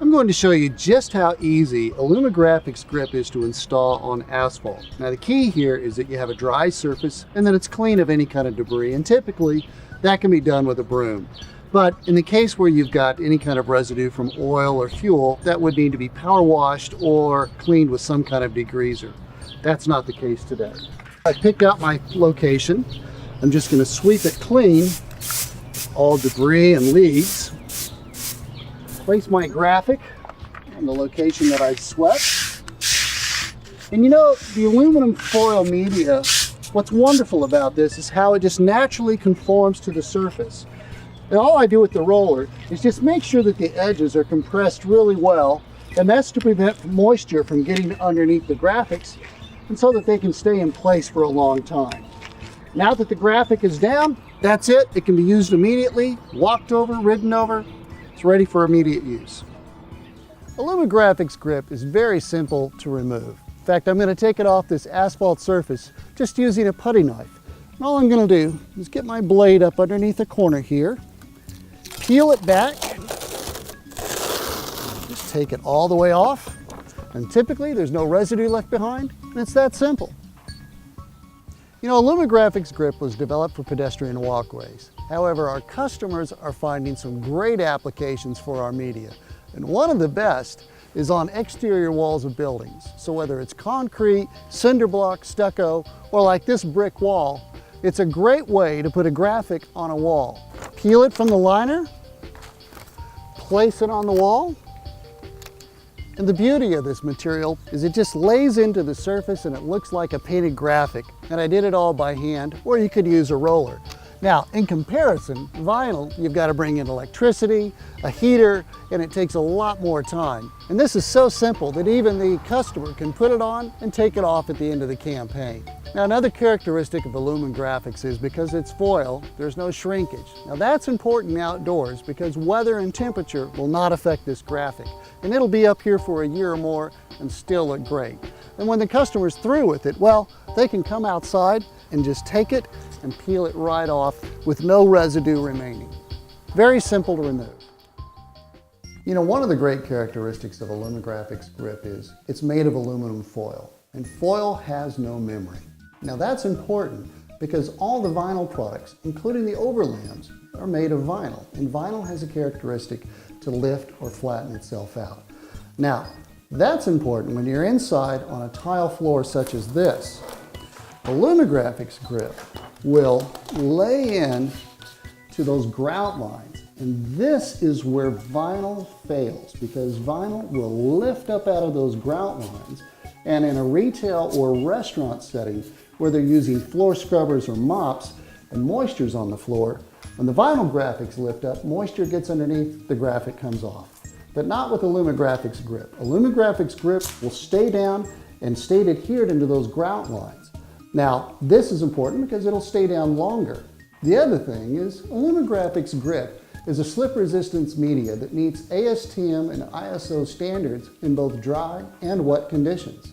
I'm going to show you just how easy Allumigraphics Grip is to install on asphalt. Now the key here is that you have a dry surface and that it's clean of any kind of debris, and typically that can be done with a broom. But in the case where you've got any kind of residue from oil or fuel, that would need to be power washed or cleaned with some kind of degreaser. That's not the case today. I picked out my location. I'm just going to sweep it clean, all debris and leaves. Place my graphic on the location that I swept. And you know, the aluminum foil media, what's wonderful about this is how it just naturally conforms to the surface. And all I do with the roller is just make sure that the edges are compressed really well, and that's to prevent moisture from getting underneath the graphics and so that they can stay in place for a long time. Now that the graphic is down, that's it. It can be used immediately, walked over, ridden over. It's ready for immediate use. Allumigraphics Grip is very simple to remove. In fact, I'm going to take it off this asphalt surface just using a putty knife. And all I'm going to do is get my blade up underneath the corner here, peel it back, just take it all the way off, and typically there's no residue left behind, and it's that simple. You know, Allumigraphics Grip was developed for pedestrian walkways. However, our customers are finding some great applications for our media. And one of the best is on exterior walls of buildings. So whether it's concrete, cinder block, stucco, or like this brick wall, it's a great way to put a graphic on a wall. Peel it from the liner, place it on the wall, and the beauty of this material is it just lays into the surface and it looks like a painted graphic. And I did it all by hand, or you could use a roller. Now, in comparison, vinyl, you've got to bring in electricity, a heater, and it takes a lot more time. And this is so simple that even the customer can put it on and take it off at the end of the campaign. Now, another characteristic of Allumigraphics is because it's foil, there's no shrinkage. Now, that's important outdoors because weather and temperature will not affect this graphic. And it'll be up here for a year or more and still look great. And when the customer's through with it, well, they can come outside and just take it and peel it right off with no residue remaining. Very simple to remove. You know, one of the great characteristics of Allumigraphics Grip is it's made of aluminum foil, and foil has no memory. Now that's important because all the vinyl products, including the overlands, are made of vinyl, and vinyl has a characteristic to lift or flatten itself out. Now, that's important when you're inside on a tile floor such as this. Allumigraphics Grip will lay in to those grout lines, and this is where vinyl fails because vinyl will lift up out of those grout lines, and in a retail or restaurant setting where they're using floor scrubbers or mops and moisture's on the floor, when the vinyl graphics lift up, moisture gets underneath, the graphic comes off. But not with Allumigraphics Grip. Allumigraphics Grip will stay down and stay adhered into those grout lines. Now, this is important because it'll stay down longer. The other thing is Allumigraphics Grip is a slip resistance media that meets ASTM and ISO standards in both dry and wet conditions.